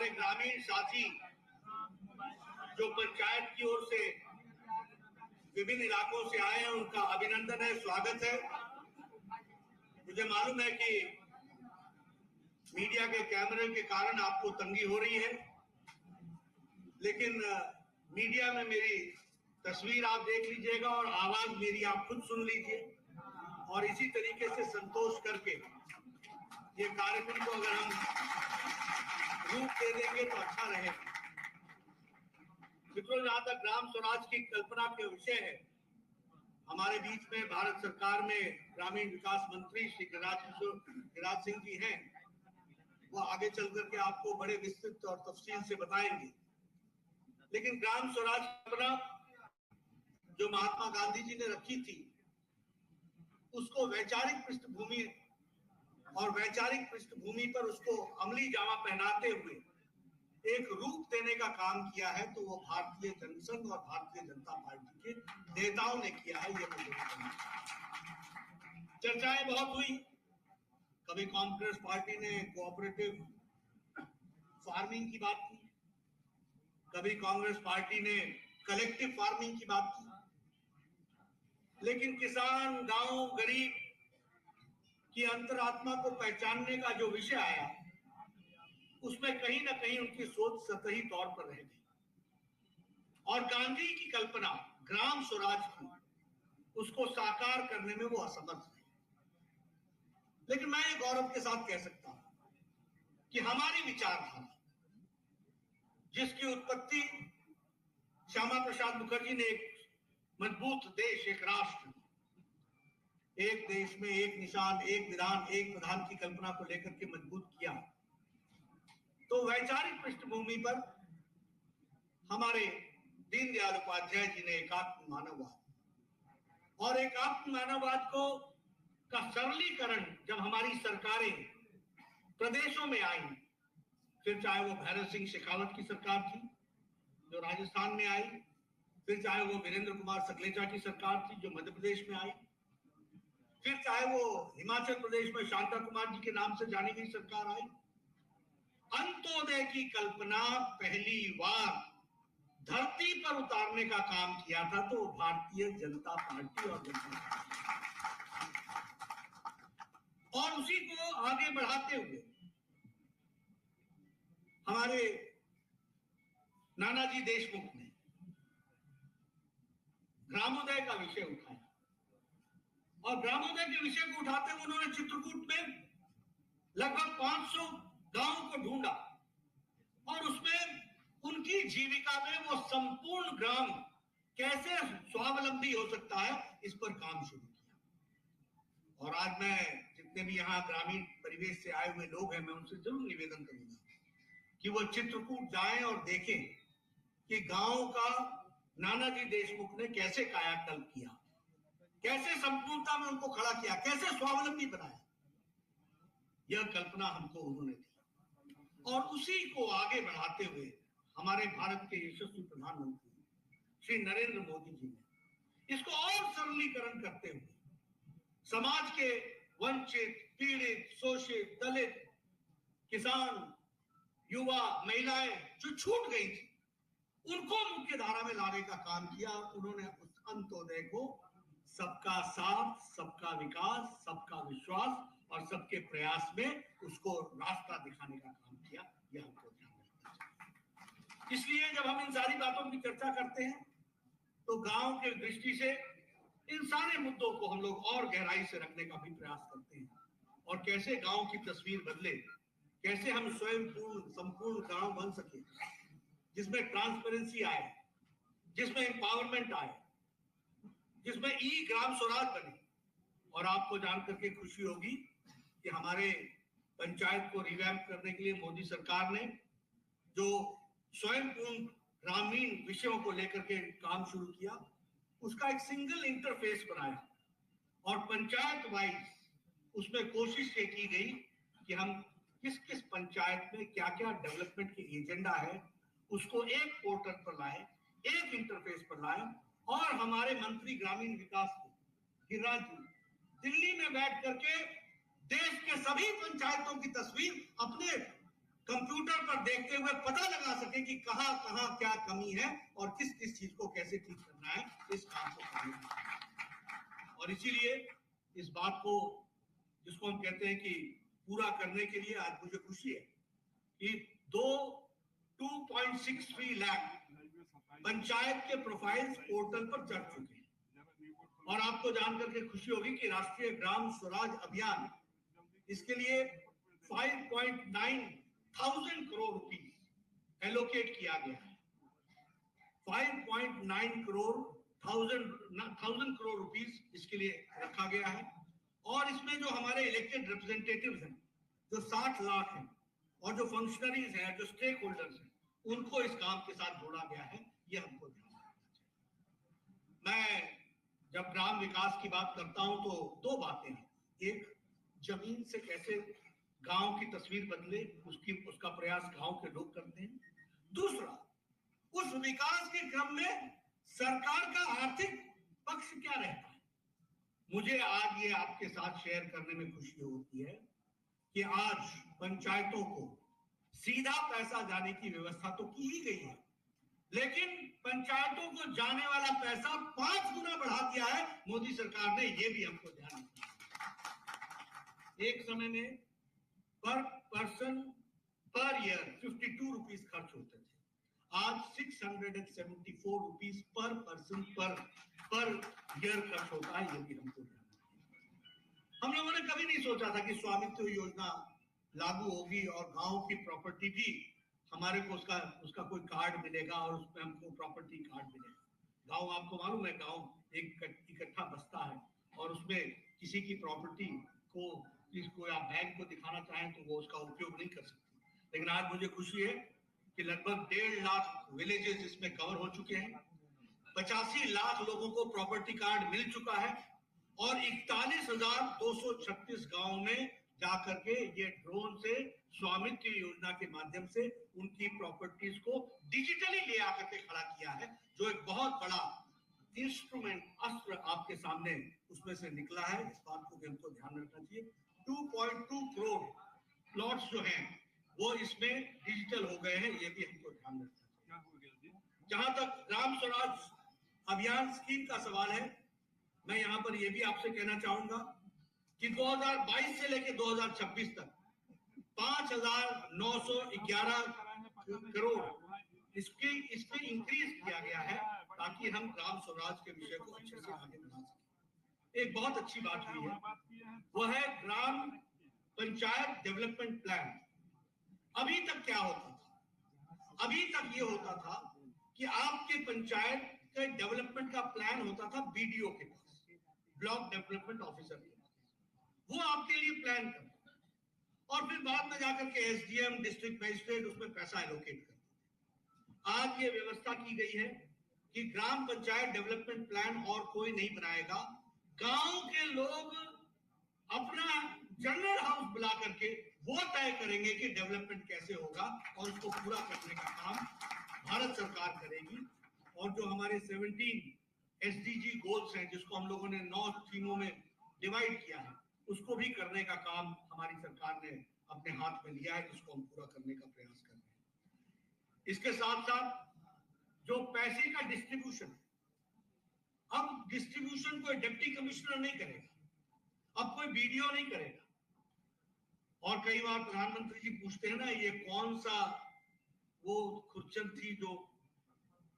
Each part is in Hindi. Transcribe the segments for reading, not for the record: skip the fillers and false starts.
हमारे ग्रामीण साथी जो पंचायत की ओर से विभिन्न इलाकों से आए हैं, उनका अभिनंदन है, स्वागत है। मुझे मालूम है कि मीडिया के कैमरे के कारण आपको तंगी हो रही है, लेकिन मीडिया में मेरी तस्वीर आप देख लीजिएगा और आवाज मेरी आप खुद सुन लीजिए, और इसी तरीके से संतोष करके ये कार्यक्रम को अगर हम रूप दे देंगे तो अच्छा रहेगा। मित्रों, जहां तक ग्राम स्वराज की कल्पना के विषय है, हमारे बीच में भारत सरकार में ग्रामीण विकास मंत्री श्री गिरिराज सिंह जी हैं। वो आगे चल करके आपको बड़े विस्तृत और तफसील से बताएंगे। लेकिन ग्राम स्वराज कल्पना जो महात्मा गांधी जी ने रखी थी, उसको वैचारिक पृष्ठभूमि पर उसको अमली जामा पहनाते हुए एक रूप देने का काम किया है, तो वो भारतीय जनसंघ और भारतीय जनता पार्टी के नेताओं ने किया है। ये चर्चाएं बहुत हुई। कभी कांग्रेस पार्टी ने कोऑपरेटिव फार्मिंग की बात की, कभी कांग्रेस पार्टी ने कलेक्टिव फार्मिंग की बात की, लेकिन किसान, गांव, गरीब की अंतरात्मा को पहचानने का जो विषय आया, उसमें कहीं ना कहीं उनकी सोच सतही तौर पर रह गई, और गांधी की कल्पना ग्राम स्वराज की, उसको साकार करने में वो असमर्थ रहे। लेकिन मैं ये गौरव के साथ कह सकता हूं कि हमारी विचारधारा, जिसकी उत्पत्ति श्यामा प्रसाद मुखर्जी ने एक मजबूत देश, एक राष्ट्र, एक देश में एक निशान, एक विधान, एक प्रधान की कल्पना को लेकर के मजबूत किया, तो वैचारिक पृष्ठभूमि पर हमारे दीनदयाल उपाध्याय जी ने एकात्म मानववाद और एकात्म मानववाद को का सरलीकरण जब हमारी सरकारें प्रदेशों में आई, फिर चाहे वो भैरव सिंह शेखावत की सरकार थी जो राजस्थान में आई, फिर चाहे वो वीरेंद्र कुमार सकलेचा की सरकार थी जो मध्य प्रदेश में आई, फिर चाहे वो हिमाचल प्रदेश में शांता कुमार जी के नाम से जानी गई सरकार आई, अंत्योदय की कल्पना पहली बार धरती पर उतारने का काम किया था तो भारतीय जनता पार्टी और जनता पार्टी, और उसी को आगे बढ़ाते हुए हमारे नानाजी देशमुख ने ग्रामोदय का विषय उठाया, और ग्रामोदय के विषय को उठाते हुए उन्होंने चित्रकूट में लगभग 500 गांवों को ढूंढा, और उसमें उनकी जीविका में वो संपूर्ण ग्राम कैसे स्वावलंबी हो सकता है, इस पर काम शुरू किया। और आज मैं जितने भी यहाँ ग्रामीण परिवेश से आए हुए लोग हैं, मैं उनसे जरूर निवेदन करूंगा कि वो चित्रकूट जाएं और देखें कि गांव का नानाजी देशमुख ने कैसे कायाकल्प किया, कैसे संपूर्णता में उनको खड़ा किया, कैसे स्वावलंबी बनाया। यह कल्पना हमको उन्होंने दी, और उसी को आगे बढ़ाते हुए हमारे भारत के यशस्वी प्रधानमंत्री श्री नरेंद्र मोदी जी ने इसको और सरलीकरण करते हुए समाज के वंचित, पीड़ित, शोषित, दलित, किसान, युवा, महिलाएं जो छूट गई थी, उनको मुख्य धारा में लाने का काम किया। उन्होंने उस अंत्योदय को सबका साथ, सबका विकास, सबका विश्वास और सबके प्रयास में उसको रास्ता दिखाने का काम किया। यह हमको ध्यान रखना चाहिए। इसलिए जब हम इन सारी बातों की चर्चा करते हैं तो गांव के दृष्टि से इन सारे मुद्दों को हम लोग और गहराई से रखने का भी प्रयास करते हैं, और कैसे गांव की तस्वीर बदले, कैसे हम स्वयं संपूर्ण गांव बन सके, जिसमें ट्रांसपेरेंसी आए, जिसमें एम्पावरमेंट आए, जिसमें ई ग्राम स्वराज बने। और आपको जान करके खुशी होगी कि हमारे पंचायत को रिवैम्प करने के लिए मोदी सरकार ने जो स्वयंपूर्ण ग्रामीण विषयों को लेकर के काम शुरू किया, उसका एक सिंगल इंटरफेस बनाया, और पंचायत वाइज उसमें कोशिश ये की गई कि हम किस किस पंचायत में क्या क्या डेवलपमेंट की एजेंडा है, उसको एक पोर्टल पर लाए, एक इंटरफेस पर लाए। और हमारे मंत्री ग्रामीण विकास गिरिराज जी दिल्ली में बैठ करके देश के सभी पंचायतों की तस्वीर अपने कंप्यूटर पर देखते हुए पता लगा सके कि कहां कहां क्या कमी है और किस किस चीज को कैसे ठीक करना है इस काम को करने। और इसीलिए इस बात को, जिसको हम कहते हैं कि पूरा करने के लिए आज मुझे खुशी है कि 2.63 लाख पंचायत के प्रोफाइल्स पोर्टल पर चढ़ चुके हैं। और आपको जानकर के खुशी होगी कि राष्ट्रीय ग्राम स्वराज अभियान इसके लिए 5.9 थाउजेंड करोड़ रुपीस एलोकेट किया गया है। 5.9 करोड़ थाउजेंड करोड़ रुपीस इसके लिए रखा गया है। और इसमें जो हमारे इलेक्टेड रिप्रेजेंटेटिव्स हैं, जो 60 लाख हैं, और जो फंक्शनरीज हैं, जो स्टेक होल्डर्स हैं, उनको इस काम के साथ जोड़ा गया है। ये हमको ध्यान रखना चाहिए। मैं जब ग्राम विकास की बात करता हूं तो दो बातें हैं। एक, जमीन से कैसे गांव की तस्वीर बदले, उसका प्रयास गांव के लोग करते हैं। दूसरा, उस विकास के क्रम में सरकार का आर्थिक पक्ष क्या रहता है। मुझे आज ये आपके साथ शेयर करने में खुशी होती है कि आज पंचायतों को सीधा पैसा जाने की व्यवस्था तो की ही गई है, लेकिन पंचायतों को जाने वाला पैसा 5 गुना बढ़ा दिया है मोदी सरकार ने। ये भी हमको ध्यान रखना है। एक समय में पर पर्सन पर ईयर 52 रुपीस खर्च होते थे, आज 674 रुपीस पर पर्सन पर ईयर खर्च होता है। ये भी हमको ध्यान रखना है। हम लोगों ने कभी नहीं सोचा था कि स्वामित्व योजना लागू होगी और गांव की प्रॉपर्टी भी हमारे को उसका कोई कार्ड मिलेगा और उसमें हमको प्रॉपर्टी कार्ड मिलेगा। गांव, आपको मालूम है, गांव एक इकट्ठा बस्ता है और उसमें किसी की प्रॉपर्टी को जिसको आप बैंक को दिखाना चाहें तो वो उसका उपयोग नहीं कर सकते। लेकिन आज मुझे खुशी है कि लगभग 1.5 लाख विलेजेस इसमें कवर हो चुके हैं। 85 लाख लोगों को प्रॉपर्टी कार्ड मिल चुका है और 41,236 गांव में जाकर के ये ड्रोन से स्वामित्व योजना के माध्यम से उनकी प्रॉपर्टीज को डिजिटली ले आकर के खड़ा किया है, जो एक बहुत बड़ा इंस्ट्रूमेंट, अस्त्र आपके सामने उसमें से निकला है। इस बात को भी हमको ध्यान रखना चाहिए। 2.2 करोड़ प्लॉट्स जो हैं वो इसमें डिजिटल हो गए हैं। ये भी हमको ध्यान रखना चाहिए। जहां तक ग्राम स्वराज अभियान स्कीम का सवाल है, मैं यहां पर यह भी आपसे कहना चाहूंगा कि 2022 से लेकर 2026 तक 5,911 करोड़ इसमें इंक्रीज किया गया है ताकि हम ग्राम स्वराज के विषय को अच्छे से आगे बढ़ा सकें। एक बहुत अच्छी बात हुई है, वो है ग्राम पंचायत डेवलपमेंट प्लान। अभी तक क्या होता था? अभी तक ये होता था कि आपके पंचायत के डेवलपमेंट का प्लान होता था बीडीओ के पास, ब्लॉक डेवलपमेंट ऑफिसर के पास। वो आपके लिए प्लान करता था और फिर बाद में जाकर के एसडीएम, डिस्ट्रिक्ट मजिस्ट्रेट उसमें पैसा एलोकेट करते थे। आज ये व्यवस्था की गई है कि ग्राम पंचायत डेवलपमेंट प्लान और कोई नहीं बनाएगा। गांव के लोग अपना जनरल हाउस बुला करके वो तय करेंगे कि डेवलपमेंट कैसे होगा और उसको पूरा करने का काम भारत सरकार करेगी। और जो हमारे 17 एसडीजी गोल्स हैं, जिसको हम लोगों ने 9 थीमों में डिवाइड किया है, उसको भी करने का काम हमारी सरकार ने अपने हाथ में लिया है, जिसको हम पूरा करने का प्रयास कर रहे हैं। इसके साथ साथ जो पैसे का डिस्ट्रीब्यूशन, अब डिस्ट्रीब्यूशन कोई डिप्टी कमिश्नर नहीं करेगा, अब कोई बीडीओ नहीं करेगा। और कई बार प्रधानमंत्री जी पूछते हैं ना, ये कौन सा वो खुर्चन थी जो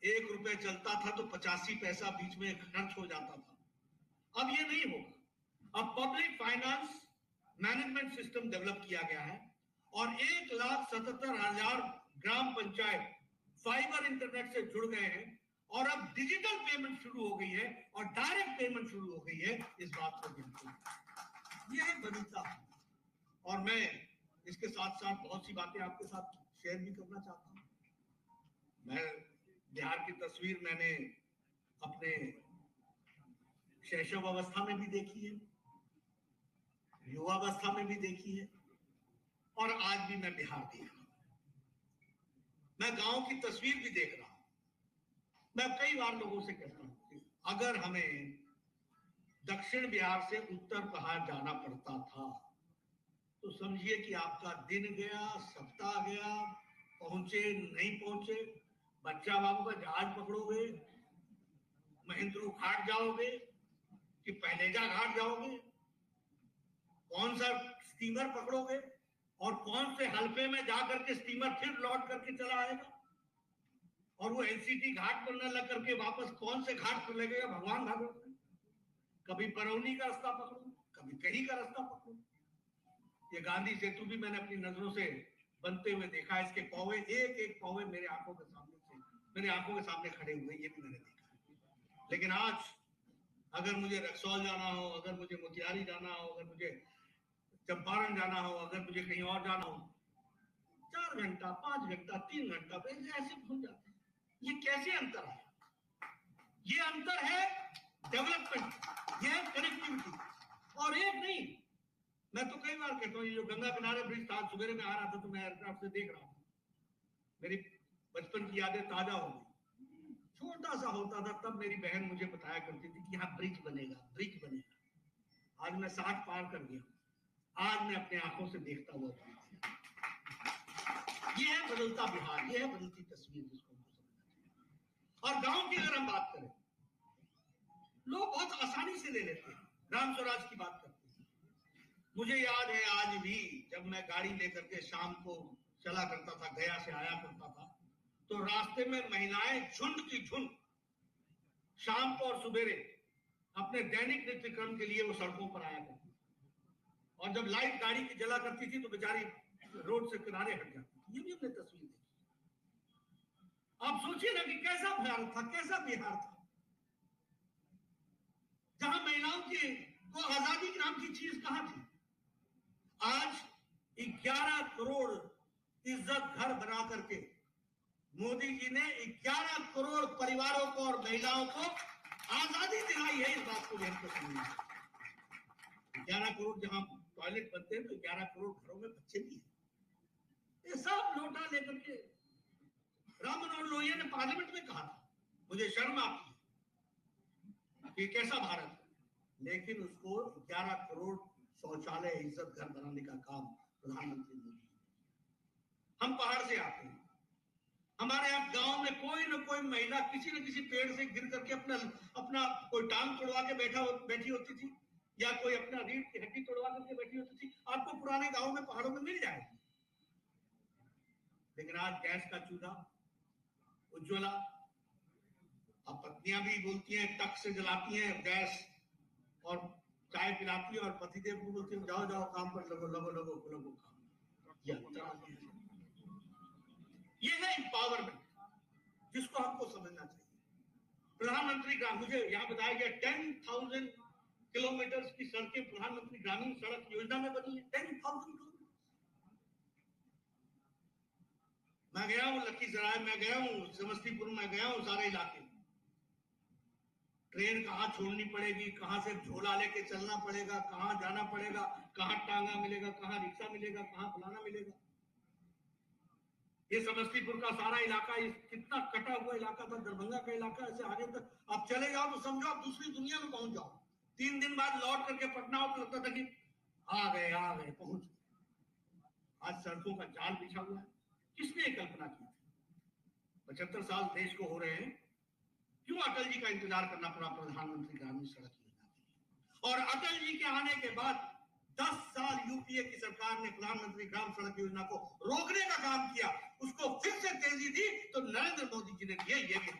1 रुपए चलता था तो 85 पैसा बीच में खर्च हो जाता था। अब ये नहीं होगा। अब public finance management system develop किया गया है और 1,77,000 ग्राम पंचायत फाइबर इंटरनेट से जुड़ गए हैं और अब डिजिटल पेमेंट शुरू हो गई है और डायरेक्ट पेमेंट शुरू हो गई है। इस बात को बिल्कुल यह बनीता है। और मैं इसके साथ साथ बहुत सी बातें आपके साथ शेयर भी करना चाहता हूं। मैं बिहार की तस्वीर मैंने अपने शैशव अवस्था में भी देखी है, युवावस्था में भी देखी है और आज भी मैं बिहार देख रहा हूं। मैं गांव की तस्वीर भी देख रहा हूं। मैं कई बार लोगों से कहता हूं कि अगर हमें दक्षिण बिहार से उत्तर बिहार जाना पड़ता था तो समझिए कि आपका दिन गया, सप्ताह गया, पहुंचे नहीं पहुंचे, बच्चा बाबू का जहाज पकड़ोगे, महेंद्रू घाट जाओगे कि पहलेजा घाट जाओगे, कौन सा स्टीमर पकड़ोगे और कौन से हल्के में जाकर के स्टीमर फिर लौट करके चला आएगा, और वो एनसीटी घाट पर न लग करके वापस कौन से घाट पर लगेगा भगवान भागवत। कभी बरौनी का रास्ता पकड़ो, कभी कहीं का रास्ता पकड़ो। ये गांधी सेतु भी मैंने अपनी नजरों से बनते हुए देखा, इसके पौवे एक एक पौवे मेरे आंखों के सामने खड़े हुए, ये भी मैंने देखा। लेकिन आज अगर मुझे रक्सौल जाना हो, अगर मुझे मोतिहारी जाना हो, अगर मुझे चंपारण जाना हो, अगर मुझे कहीं और जाना हो, 4 घंटा 5 घंटा 3 घंटा ऐसे भूल जाते हैं। ये कैसे अंतर है? ये अंतर है डेवलपमेंट, ये है कनेक्टिविटी। और एक नहीं, मैं तो कई बार कहता हूँ, ये जो गंगा किनारे ब्रिज था, सवेरे में आ रहा था तो मैं एयरक्राफ्ट से देख रहा था, मेरी बचपन की यादें ताजा हो गई। छोटा सा होता था तब मेरी बहन मुझे बताया करती थी कि यहाँ ब्रिज बनेगा, ब्रिज बनेगा। आज मैं 60 पार कर गया, आज मैं अपने आंखों से देखता हुआ। ये है बदलता बिहार, ये है बदलती तस्वीर जिसको हमको समझना चाहिए। और गांव की अगर हम बात करें, लोग बहुत आसानी से ले लेते हैं, ग्राम स्वराज की बात करते हैं। मुझे याद है आज भी, जब मैं गाड़ी लेकर के शाम को चला करता था, गया से आया करता था, तो रास्ते में महिलाएं झुंड की झुंड शाम को और सुबेरे अपने दैनिक नित्य क्रम के लिए वो सड़कों पर आया करती, और जब लाइट गाड़ी की जला करती थी तो बेचारी रोड से किनारे हट जाती। ये भी हमने तस्वीर देखी। आप सोचिए ना कि कैसा भारत था, कैसा बिहार था, जहां महिलाओं की को आजादी नाम की चीज कहां थी। आज 11 करोड़ इज्जत घर बना करके मोदी जी ने 11 करोड़ परिवारों को और महिलाओं को आजादी दिलाई है। इस बात को हमको समझना, 11 करोड़ जहां टॉयलेट बनते हैं तो 11 करोड़ घरों में बच्चे भी हैं। ये सब लौटा लेकर के राम मनोहर लोहिया ने पार्लियामेंट में कहा था, मुझे शर्म आती है कि कैसा भारत है, लेकिन उसको 11 करोड़ शौचालय इज्जत घर बनाने का काम प्रधानमंत्री मोदी। हम पहाड़ से आते हैं, हमारे यहाँ गांव में कोई न कोई महिला किसी न किसी पेड़ से गिर करके अपना कोई टांग तोड़वा के बैठी होती थी, या कोई अपना रीढ़ की हड्डी तोड़वा करके बैठी होती थी। आपको पुराने गांव में पहाड़ों में मिल जाएगी। लेकिन आज गैस का चूल्हा, उज्ज्वला, अब पत्नियां भी बोलती हैं, टक से जलाती हैं गैस और चाय पिलाती है, और पतिदेव को बोलती है जाओ जाओ काम पर लगो लगो लगो लगो काम। ये है एम्पावरमेंट, जिसको हमको समझना चाहिए। प्रधानमंत्री ग्राम, मुझे यहाँ बताया गया 10,000 किलोमीटर की सड़कें प्रधानमंत्री ग्रामीण सड़क योजना में बनी है। 10,000 किलोमीटर। मैं गया हूँ लखीसराय में, गया हूँ समस्तीपुर में, गया हूँ सारे इलाके। ट्रेन कहाँ छोड़नी पड़ेगी, कहाँ से झोला लेके चलना पड़ेगा, कहाँ जाना पड़ेगा, कहाँ टांगा मिलेगा, कहाँ रिक्शा मिलेगा, कहाँ फलाना मिलेगा। ये समस्तीपुर का सारा इलाका, कितना कटा हुआ इलाका था, दरभंगा का इलाका, ऐसे आगे तक आप चले जाओ तो समझो आप दूसरी दुनिया में पहुंच जाओ। 3 दिन बाद लौट करके पटना हो तो लगता था कि आ गए पहुंच गए। आज सड़कों का जाल बिछा हुआ है। किसने कल्पना की थी? 75 साल देश को हो रहे हैं, क्यों अटल जी का इंतजार करना पड़ा प्रधानमंत्री ग्रामीण सड़क योजना? और अटल जी के आने के बाद 10 साल यूपीए की सरकार ने प्रधानमंत्री ग्राम सड़क योजना को रोकने का काम किया, उसको फिर से तेजी दी तो नरेंद्र मोदी जी ने दिया। ये भी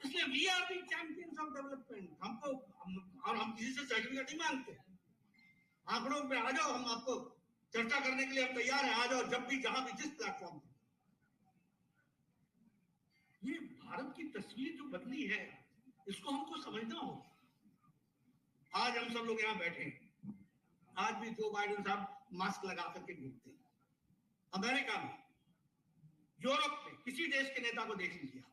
इसलिए we are the champions of development. हमको और हम किसी से सर्टिफिकेट नहीं मांगते, आंकड़ों पे आ जाओ, हम आपको चर्चा करने के लिए हम तैयार हैं, आ जाओ जब भी, जहां भी, जिस प्लेटफॉर्म पर। ये भारत की तस्वीर जो बदली है, इसको हमको समझना होगा। आज हम सब लोग यहाँ बैठे हैं, आज भी जो बाइडेन साहब मास्क लगा करके घूमते हैं। अमेरिका में, यूरोप में, किसी देश के नेता को देख लीजिए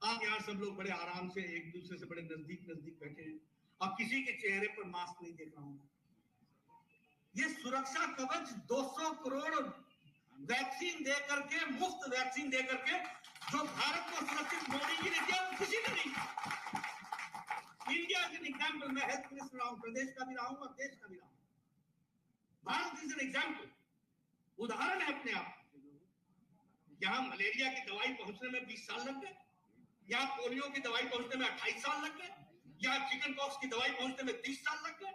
आप, यहाँ सब लोग बड़े आराम से एक दूसरे से बड़े नजदीक बैठे हैं। अब किसी के चेहरे पर मास्क नहीं देख रहा हूं। ये सुरक्षा कवच 200 करोड़ वैक्सीन दे करके, मुफ्त वैक्सीन दे करके जो भारत को सुरक्षित मोदी जी ने दिया, वो किसी ने नहीं। इंडिया के एग्जाम्पल में हेल्थ मिनिस्टर रहा हूं, प्रदेश का भी रहा हूं और देश का भी रहा हूं। भारत इज एन एग्जाम्पल, उदाहरण है अपने आप। यहाँ मलेरिया की दवाई पहुंचने में 20 साल लग गए, यहाँ पोलियो की दवाई पहुंचने में 28 साल लग गए, यहाँ चिकन पॉक्स की दवाई पहुंचने में 30 साल लग गए।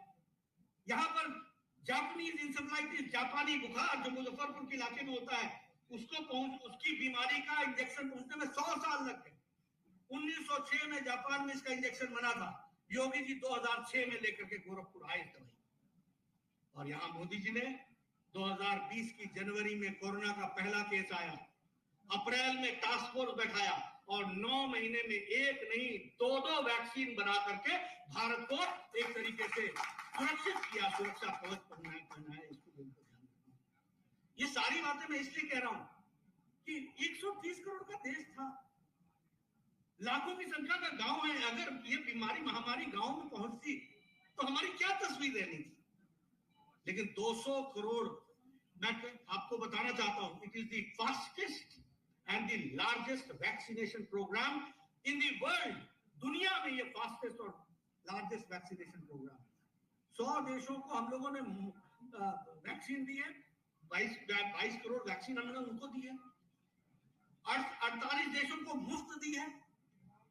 यहाँ पर जापानीज इंसेफ्लाइटिस, जापानी बुखार जो मुजफ्फरपुर के इलाके में होता है, उसकी बीमारी का इंजेक्शन पहुंचने में 100 साल लग गए। 1906 में जापान में इसका इंजेक्शन बना था, योगी जी 2006 में लेकर के गोरखपुर आए दवाई। और यहाँ मोदी जी ने 2020 की जनवरी में कोरोना का पहला केस आया, अप्रैल में टास्क फोर्स बैठाया और 9 महीने में एक नहीं 2 वैक्सीन बना करके भारत को एक तरीके से सुरक्षित किया, सुरक्षा कवच पहनाया। इसको ध्यान रखना। ये सारी बातें मैं इसलिए कह रहा हूं कि 130 करोड़ का देश था, लाखों की संख्या का गांव है। अगर ये बीमारी महामारी गांव में पहुंचती तो हमारी क्या तस्वीर रहनी थी। लेकिन 200 करोड़, मैं आपको बताना चाहता हूं, it is the fastest and the largest vaccination program in the world. दुनिया में ये फास्टेस्ट और लार्जेस्ट वैक्सीनेशन प्रोग्राम। 100 देशों को हम लोगों ने वैक्सीन दी है, 22 करोड़ वैक्सीन हमने उनको दी है। 48 देशों को मुफ्त दी है,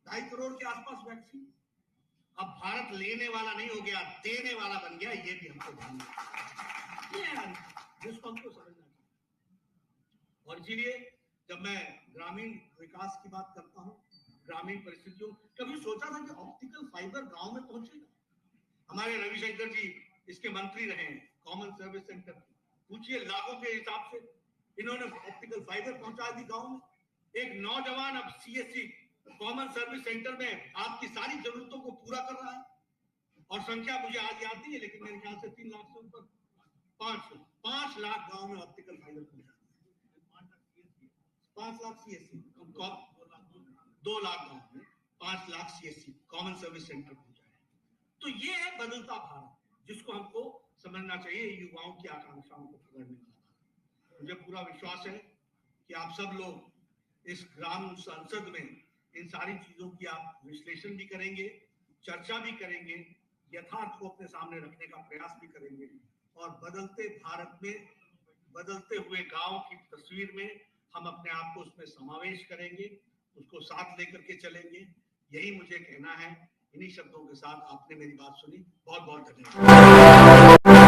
2.5 करोड़ के आसपास वैक्सीन। अब भारत लेने वाला नहीं हो गया, देने वाला बन गया, ये भी हमको ध्यान रखना है, जिसको हमको समझना चाहिए। और इसीलिए जब मैं ग्रामीण विकास की बात करता हूँ, ग्रामीण परिस्थितियों, कभी सोचा था कि ऑप्टिकल फाइबर गांव में पहुंचेगा? हमारे रविशंकर जी इसके मंत्री रहे हैं, कॉमन सर्विस सेंटर। पूछिए लाखों के हिसाब से इन्होंने ऑप्टिकल फाइबर पहुंचा दी गांव में। एक नौजवान अब सीएससी कॉमन सर्विस सेंटर में आपकी सारी जरूरतों को पूरा कर रहा है। और संख्या मुझे आज याद नहीं है, लेकिन मेरे ख्याल से 3 लाख से ऊपर, 5 लाख गांव में ऑप्टिकल फाइबर पहुंचा, 5 लाख सीएससी, 2 लाख गांव में 5 lakh CSC common service centre पहुंचा है। तो ये है बदलता भारत, जिसको हमको समझना चाहिए, युवाओं की आकांक्षाओं को पकड़ने वाला। मुझे पूरा विश्वास है कि आप सब लोग इस ग्राम संसद में इन सारी चीजों की आप विश्लेषण भी करेंगे, चर्चा भी करेंगे, यथार्थ को अपने सामने रखने का प्रयास भी करेंगे और बदलते भारत में, बदलते हुए गांव की तस्वीर में हम अपने आप को उसमें समावेश करेंगे, उसको साथ लेकर के चलेंगे। यही मुझे कहना है। इन्हीं शब्दों के साथ आपने मेरी बात सुनी, बहुत बहुत धन्यवाद।